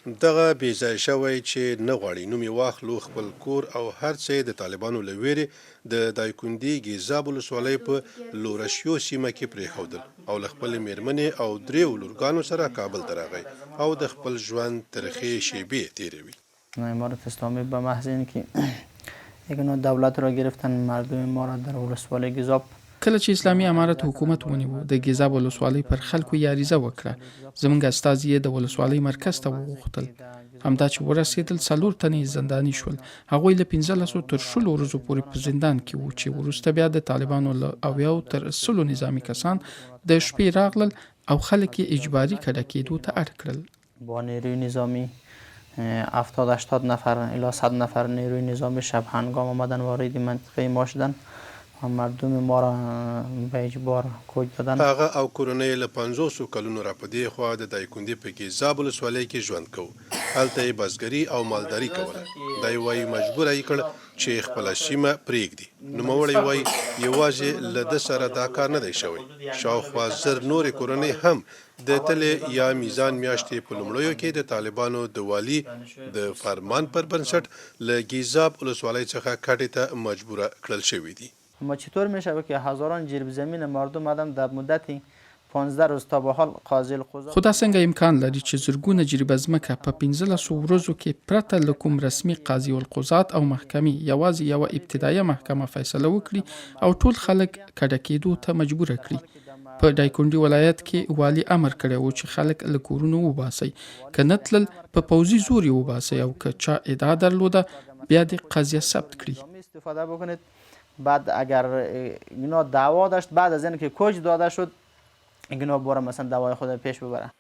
دغه بې ځای شوی چې نه غواړي نوم یې واخلو خپل کور او هر څه د طالبانو له ویرې د دایکنډي ګیزاب ولسوالۍ په لورشیو سیمه کې پرېښودل او له خپلې مېرمنې او دریو لورګانو سره کابل ته راغی او د خپل ژوند ترخې شیبې تېروي. امارت اسلامی به محض اینکه دولت را گرفتن مردم ما را در ولسوالی گیزاب کله چې اسلامي امارت حکومت ونیو د ګیزاب ولسوالۍ پر خلکو یې عریضه وکړه. زموږ استازي یې د ولسوالۍ مرکز ته وغوښتل. همدا چې ورسېدل 4 تنې زنداني شول. هغوی له 15 تر 10 ورځو پورې په زندان کې وو چې وروسته بیا د طالبانو له 80 تر 100 نظامي کسان د شپې راغلل او خلک یې اجباري کډه کېدو ته اړ کړل. با نیروی نظامی 70-80 نفر الی 100 نفر نیروی نظامی شب هنگام آمدن وارد منطقه ما شدن و مردم ما را به اجبار کوچ دادن. هغه او کورنۍ له 500 کلونو را په دې خوا د دایکنډي په ګیزاب ولسوالۍ کې ژوند کوو. هلته یې بزګري او مالداري کوله. دی وایي مجبوره یې کړ چې خپله سیمه پرېږدي. نوموړی وایي یوازې له ده سره دا کار نه دی شوی. شاوخوا 1000 نورې کورنۍ هم د تلې یا میزان میاشتې په لومړیو کې د طالبانو د والي د فرمان پر بنسټ له ګیزاب ولسوالۍ څخه کډې ته مجبوره کړل شوي دي. اما چطور میشه که هزاران جریب زمین مردم آدم در مدت 15 روز تا به حال قاضی القضات خو دا څنګه امکان لري چې زرګونه جریبه ځمکه په 15 ورځو کې پرته له کوم رسمي قاضي القضات او محکمې یوازې یوه ابتدایه محکمه فیصله وکړي او ټول خلک کډه کېدو ته مجبوره کړي. په دایکنډي ولایت کې والي امر کړی و چې خلک له کورونو وباسئ، که نه تلل په پوځي زور یې وباسئ او که چا ادعا درلوده بیا د قضیه ثبت کړي. استفاده بکنید. بعد اگر اینا دعوا داشت بعد از اینکه کوچ داده شد اینا باره مثلا دعوای خود پیش ببره.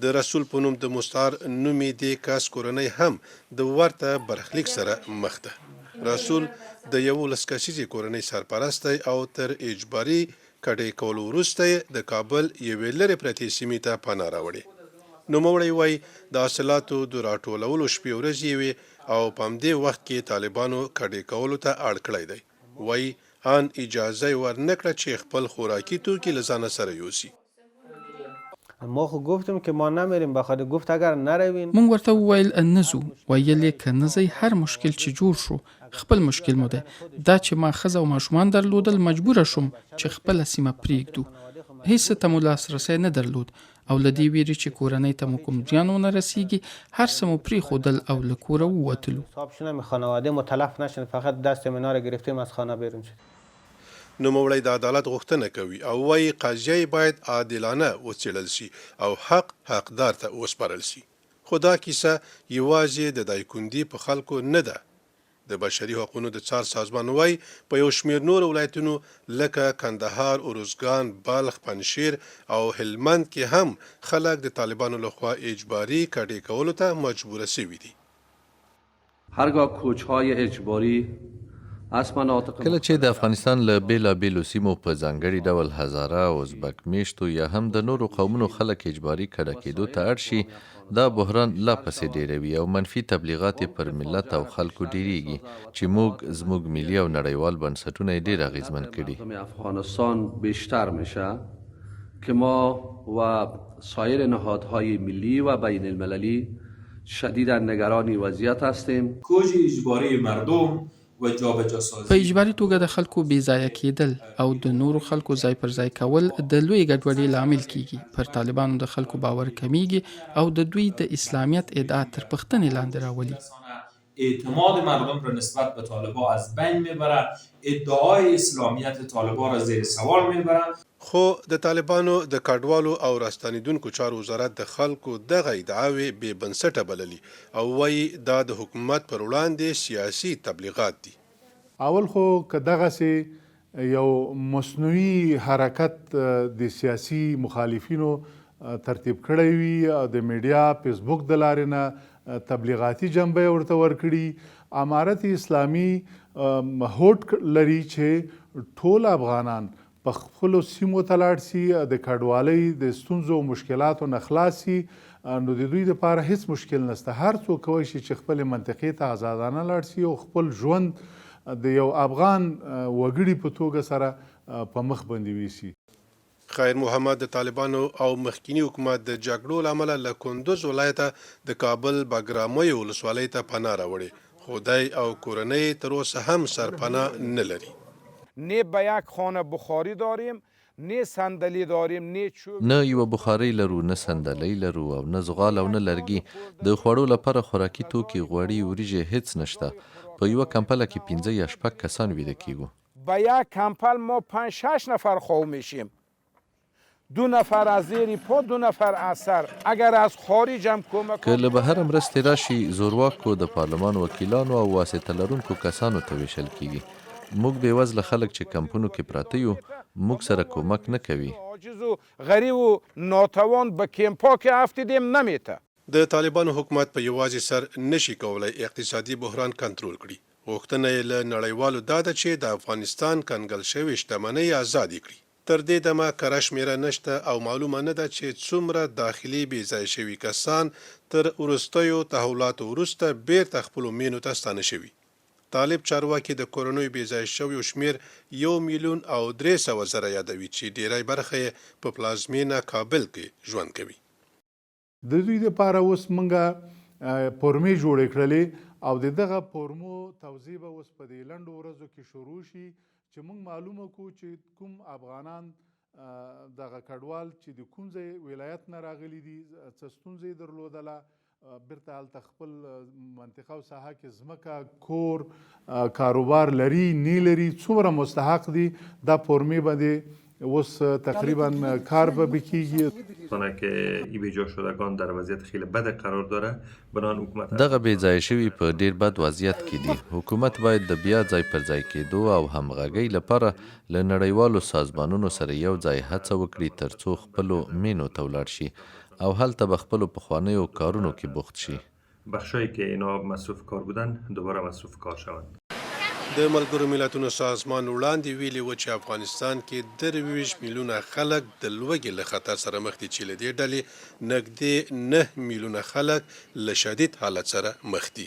د رسول په نوم د مستعار نومي دې کس کورنۍ هم د ورته برخلیک سره مخ ده. رسول د 11 کسیزې کورنۍ سرپرست دی او تر اجباري کډې کولو وروسته د کابل یوې لرې پرتې سیمې ته پناه راوړې. نوموړی وایي د حاصلاتو د راټولولو شپې ورځې وې او په همدې وخت کې طالبانو کډې کولو ته اړ کړی دی. وایي آن اجازه یې ورنکړه چې خپل خوراکي توکي له ځانه سره یوسي. ما خو گفتم که ما نمیریم بخاطر گفت اگر نروین. مونږ ورته وویل نه ځو. ویل یې که نه ځئ هر مشکل چې جوړ شو خپل مشکل مو ده. دا چې ما ښځه او ماشومان درلودل مجبوره شوم چې خپله سیمه پرېږدو. هیڅ ته مو لاسرسی نه درلود او له دې ویرې چې کورنۍ ته مو کوم زیان ونه رسیږي هر څه مو پرېښودل او له کوره ووتلو. حساب شدم خانواده ما تلف نشن، فقط دست اینا رو گرفتیم از خانه بیرون شد. نوموړی د عدالت غوښتنه کوي او وایي قضیه باید عادلانه وڅېړل شي او حقدار ته وسپارل شي. خو دا کیسه یوازې د دایکنډي په خلکو نه ده. د بشري حقوقو د څار سازمان وایي په یو شمېر نورو ولایتونو لکه کندهار، ارزګان، بلخ، پنجشیر او هلمند کې هم خلک د طالبانو لخوا اجباري کډې کولو ته مجبوره شوي دي. هرگاه کوچ‌های اجباری کله چې د افغانستان له بیلابیلو سیمو په ځانګړي ډول هزاره او ازبک میشتو یا هم د نورو قومونو خلک اجباري کډه کېدو ته اړ شي، دا بحران لا پسې ډیروي او منفي تبلیغات پر ملت او خلکو ډیریږي چې زموږ ملي او نړیوال بنسټونه یې ډیر اغیزمن کړي. افغانستان بیشتر میشه که ما و سایر نهادهای ملی و بین المللی شدیدا نگران وضعیت هستیم. کوچ اجباری مردم په اجباري توګه د خلکو بې ځایه کېدل او د نورو خلکو ځای پر ځای کول د لوی ګډوډۍ لامل کیږي. پر طالبانو د خلکو باور کمیږي او د دوی د اسلامیت ادعا تر پوښتنې لاندې راولي. اعتماد مردم را نسبت به طالبان از بین میبره، ادعای اسلامیت طالبان را زیر سوال میبره. خو د طالبانو د کډوالو او راستنیدونکو چارو وزارت د خلکو دغه ادعاوې بې بنسټه بللي او وایي دا د حکومت پر وړاندې سیاسي تبلیغات دي. اول خو که دغسې یو مصنوعي حرکت د سیاسي مخالفینو ترتیب کړی وي او د میډیا فیسبوک د لارې نه تبلیغاتي جنبه ورته ورکړي، امارت اسلامي هوډ لري چې ټول افغانان په خپلو سیمو ته لاړ سي، د کډوالۍ د ستونزو او مشکلاتو نه خلاص سي، نو د دوی دپاره هیڅ مشکل نشته. هر څوک کولی شي چې خپلې منطقې ته ازادانه لاړ سي او خپل ژوند د یو افغان وګړي په توګه سره په مخ باندې ویسي. خیر محمد د طالبانو او مخکینی حکومت د جګړو له امله له کندوز ولایته د کابل باګرامۍ ولسوالۍ ته پناه راوړې، خو دی او کورنۍ تر اوسه هم سرپناه نه لري. نه به یک خانه بخاری داریم، نه صندلی داریم، نه چوب، نه یوه بخارۍ لرو، نه صندلۍ لرو او نه زغال او نه لرګي. د خوړو لپاره خوراکي توکي، غوړي، وریجې هیڅ نشته. په یوه کمپله کې 15 یا 6 کسان ویده کیږو. با یک کمپل ما 5-6 نفر خواب میشیم، 2 نفر از زیر پا، 2 نفر از سر. اگر از خارج هم کمک که له بهر مرستې راشي، زورواکو، د پارلمان وکیلانو او واسطه لرونکو کسانو ته ویشل کیږي. موږ بېوزله خلک چې کمپونو کې پراته یو، موږ سره کومک نه کوي. عاجز و غریب و ناتوان به کمپا که افتیدیم نمیته. د طالبانو حکومت په یوازې سر نشي کولای اقتصادي بحران کنټرول کړي. غوښتنه یې له نړیوالو دا ده چې د افغانستان کنګل شوې شتمنۍ ازادې کړي. تر دې دمه کره شمېره نشته او معلومه نه ده چې څومره داخلي بېځایه شوي کسان تر وروستیو تحولاتو وروسته بیرته خپلو مینو ته ستانه شوي. طالب چارواکي د کورنیو بېځایه شویو شمېر 1,300,000 یادوي چې ډیری برخه یې په پلازمینه کابل کې ژوند کوي. د دوی دپاره اوس موږ فورمې جوړې کړلې او د دغه فورمو توضیح به اوس په دې لنډو ورځو کې شروع شي چې موږ معلومه کړو چې کوم افغانان دغه کډوال چې د کوم ځای ولایت نه راغلي دي، څه ستونزه یې درلودله، بیرته هلته خپل منطقه او ساحه کې ځمکه، کور، کاروبار لري نه لري، څومره مستحق دي. دا فورمې باندې اوس تقریبا کار به بکیږي. که ای به جا شدگان در وضعیت خیلی بد قرار داره، بنان حکومت دغه بېځایه شوي په ډیر بد وضعیت کې دي. حکومت باید د بیا ځای پر ځای کېدو او همغږۍ لپاره له نړیوالو سازمانونو سره یو ځای هڅه وکړي ترڅو خپلو مینو ته ولاړ شي او هلته به خپلو پخوانیو کارونو کې بوخت شي. بخشایی که اینا مصروف کار بودن دوباره مصروف کار شوند. د ملګرو ملتونو سازمان وړاندې ویلي و چې افغانستان کې 23 میلیونه خلک د لوږې له خطر سره مخ دي، چې له دې ډلې نږدې 9 میلیونه خلک له شدید حالت سره مخ دي.